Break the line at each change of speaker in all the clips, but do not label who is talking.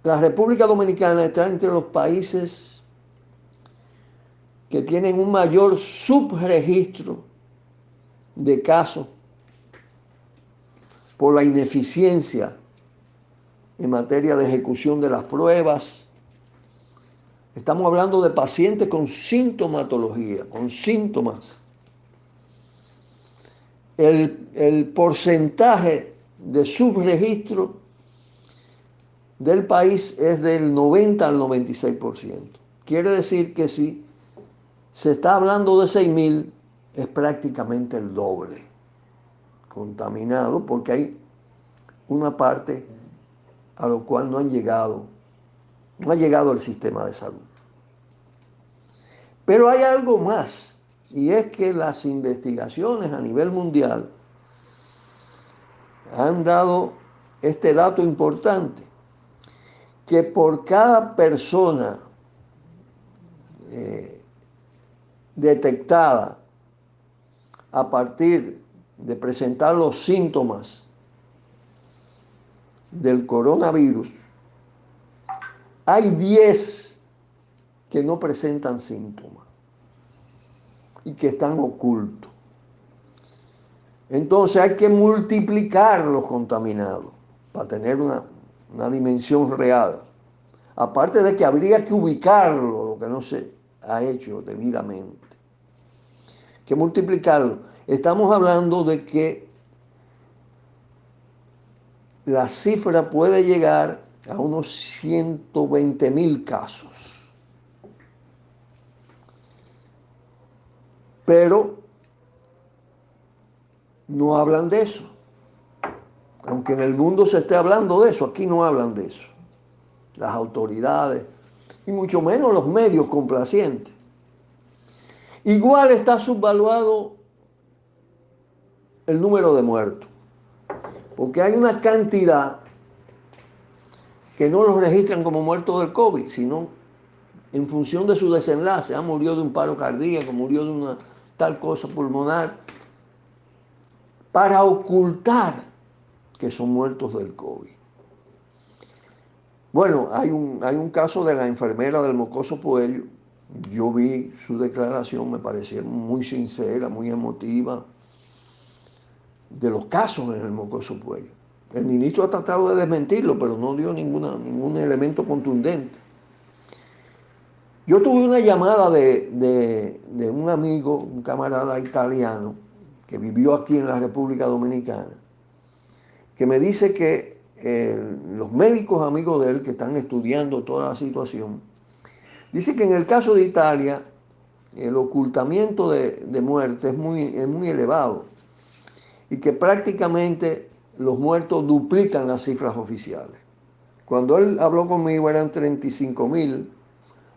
La República Dominicana está entre los países que tienen un mayor subregistro de casos por la ineficiencia en materia de ejecución de las pruebas. Estamos hablando de pacientes con sintomatología, con síntomas. El porcentaje de subregistro del país es del 90 al 96%. Quiere decir que si se está hablando de 6.000, es prácticamente el doble contaminado, porque hay una parte a lo cual no ha llegado el sistema de salud. Pero hay algo más, y es que las investigaciones a nivel mundial han dado este dato importante, que por cada persona detectada a partir de presentar los síntomas del coronavirus, hay 10 que no presentan síntomas y que están ocultos. Entonces hay que multiplicar los contaminados para tener una dimensión real. Aparte de que habría que ubicarlo, lo que no se ha hecho debidamente. Hay que multiplicarlo. Estamos hablando de que la cifra puede llegar a unos 120.000 casos. Pero no hablan de eso. Aunque en el mundo se esté hablando de eso, aquí no hablan de eso. Las autoridades, y mucho menos los medios complacientes. Igual está subvaluado el número de muertos, porque hay una cantidad que no los registran como muertos del COVID, sino en función de su desenlace. Murió de un paro cardíaco, murió de una tal cosa pulmonar, para ocultar que son muertos del COVID. Bueno, hay un caso de la enfermera del Mocoso Puello. Yo vi su declaración, me pareció muy sincera, muy emotiva, de los casos en el Mocoso Puello. El ministro ha tratado de desmentirlo, pero no dio ningún elemento contundente. Yo tuve una llamada de un amigo, un camarada italiano, que vivió aquí en la República Dominicana, que me dice que los médicos amigos de él que están estudiando toda la situación, dice que en el caso de Italia el ocultamiento de muerte es muy elevado y que prácticamente los muertos duplican las cifras oficiales. Cuando él habló conmigo eran 35.000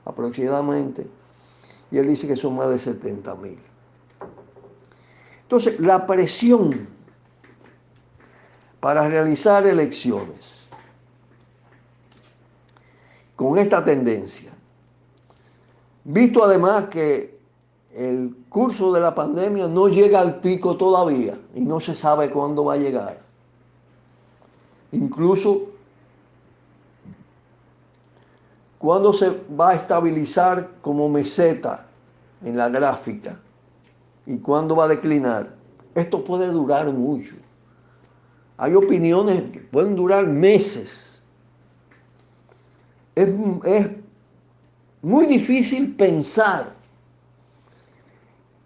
aproximadamente, y él dice que son más de 70.000. Entonces, la presión para realizar elecciones con esta tendencia, visto además que el curso de la pandemia no llega al pico todavía y no se sabe cuándo va a llegar. Incluso cuándo se va a estabilizar como meseta en la gráfica y cuándo va a declinar. Esto puede durar mucho. Hay opiniones que pueden durar meses. Es muy difícil pensar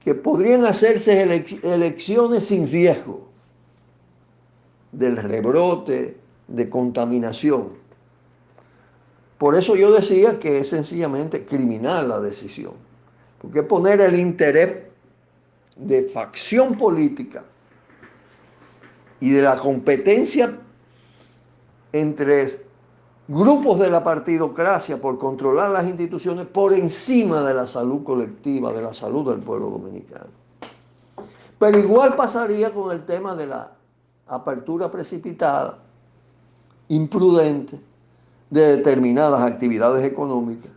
que podrían hacerse elecciones sin riesgo del rebrote, de contaminación. Por eso yo decía que es sencillamente criminal la decisión, porque poner el interés de facción política y de la competencia entre grupos de la partidocracia por controlar las instituciones por encima de la salud colectiva, de la salud del pueblo dominicano. Pero igual pasaría con el tema de la apertura precipitada, imprudente, de determinadas actividades económicas,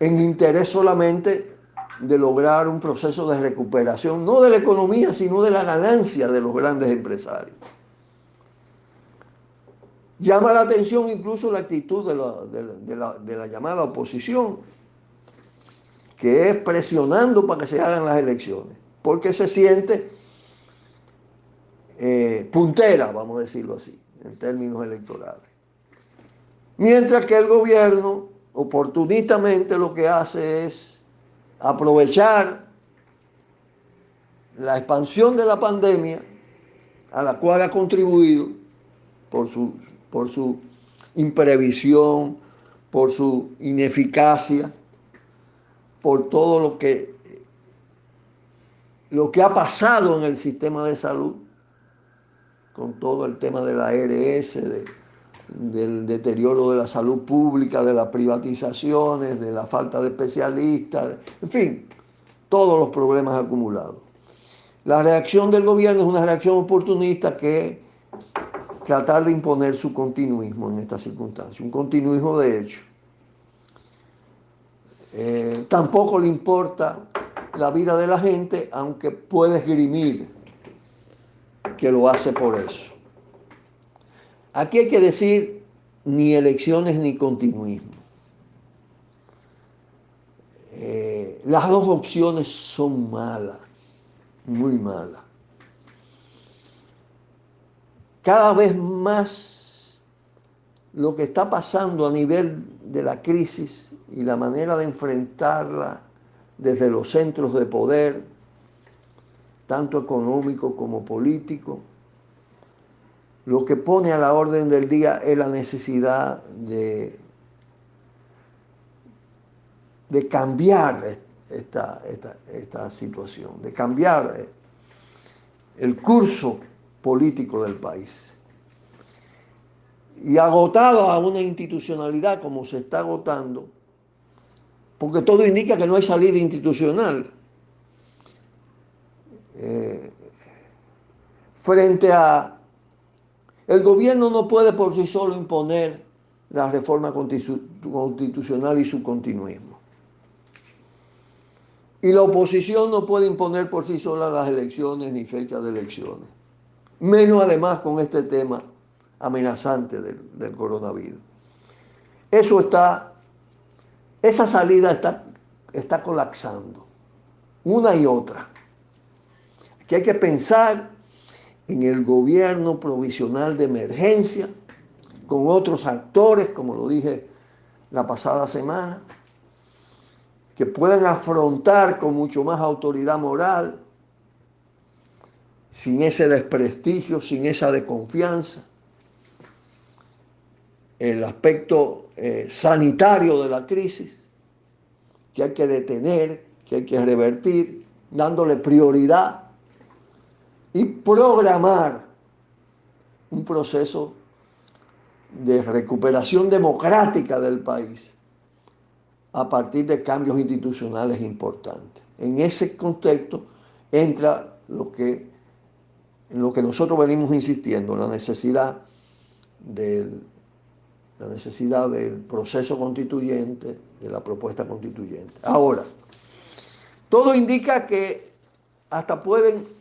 en interés solamente de lograr un proceso de recuperación, no de la economía, sino de la ganancia de los grandes empresarios. Llama la atención incluso la actitud de la llamada oposición, que es presionando para que se hagan las elecciones, porque se siente puntera, vamos a decirlo así, en términos electorales. Mientras que el gobierno oportunistamente lo que hace es aprovechar la expansión de la pandemia, a la cual ha contribuido por por su imprevisión, por su ineficacia, por todo lo que ha pasado en el sistema de salud, con todo el tema de la ARS, del deterioro de la salud pública, de las privatizaciones, de la falta de especialistas, en fin, todos los problemas acumulados. La reacción del gobierno es una reacción oportunista que es tratar de imponer su continuismo en esta circunstancia, un continuismo de hecho. Tampoco le importa la vida de la gente, aunque puede esgrimir que lo hace por eso. Aquí hay que decir ni elecciones ni continuismo. Las dos opciones son malas, muy malas. Cada vez más lo que está pasando a nivel de la crisis y la manera de enfrentarla desde los centros de poder, tanto económico como político, lo que pone a la orden del día es la necesidad de cambiar esta situación, de cambiar el curso político del país. Y agotado a una institucionalidad como se está agotando, porque todo indica que no hay salida institucional, frente a el gobierno no puede por sí solo imponer la reforma constitucional y su continuismo. Y la oposición no puede imponer por sí sola las elecciones ni fechas de elecciones. Menos además con este tema amenazante del coronavirus. Esa salida está colapsando, una y otra. Aquí hay que pensar en el gobierno provisional de emergencia, con otros actores, como lo dije la pasada semana, que puedan afrontar con mucho más autoridad moral, sin ese desprestigio, sin esa desconfianza, el aspecto sanitario de la crisis, que hay que detener, que hay que revertir, dándole prioridad y programar un proceso de recuperación democrática del país a partir de cambios institucionales importantes. En ese contexto entra en lo que nosotros venimos insistiendo, la necesidad del proceso constituyente, de la propuesta constituyente. Ahora, todo indica que hasta pueden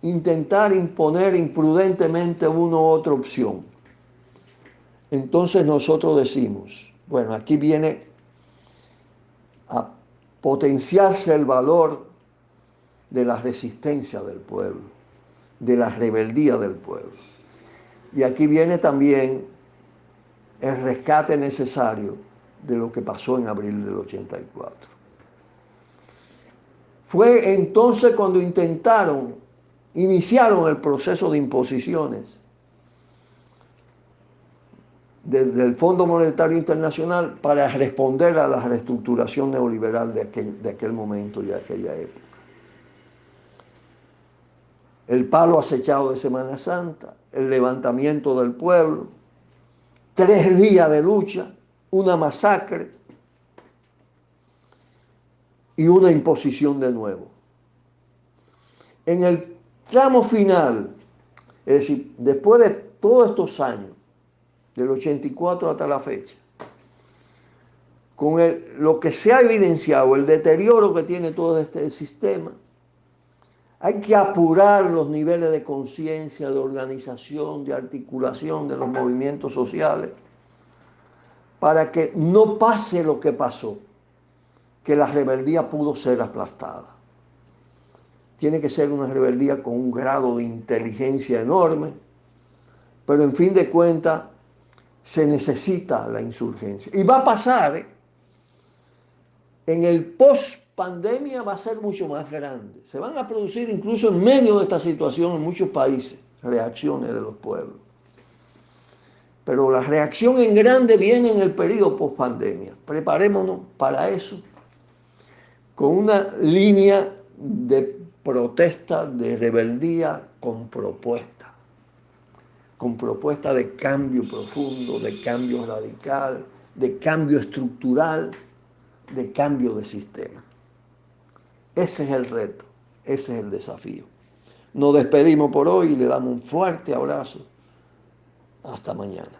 intentar imponer imprudentemente una u otra opción. Entonces nosotros decimos, bueno, aquí viene a potenciarse el valor de la resistencia del pueblo, de la rebeldía del pueblo. Y aquí viene también el rescate necesario de lo que pasó en abril del 84. Fue entonces cuando iniciaron el proceso de imposiciones desde el Fondo Monetario Internacional para responder a la reestructuración neoliberal de aquel momento y de aquella época. El palo acechado de Semana Santa, el levantamiento del pueblo, 3 días de lucha, una masacre y una imposición de nuevo. En el tramo final, es decir, después de todos estos años, del 84 hasta la fecha, con lo que se ha evidenciado, el deterioro que tiene todo este sistema, Hay que apurar los niveles de conciencia, de organización, de articulación de los movimientos sociales para que no pase lo que pasó, que la rebeldía pudo ser aplastada. Tiene que ser una rebeldía con un grado de inteligencia enorme, pero en fin de cuentas se necesita la insurgencia. Y va a pasar, en el post-pandemia va a ser mucho más grande. Se van a producir incluso en medio de esta situación en muchos países reacciones de los pueblos. Pero la reacción en grande viene en el periodo post-pandemia. Preparémonos para eso con una línea de protesta, de rebeldía con propuesta de cambio profundo, de cambio radical, de cambio estructural, de cambio de sistema. Ese es el reto, ese es el desafío. Nos despedimos por hoy y le damos un fuerte abrazo. Hasta mañana.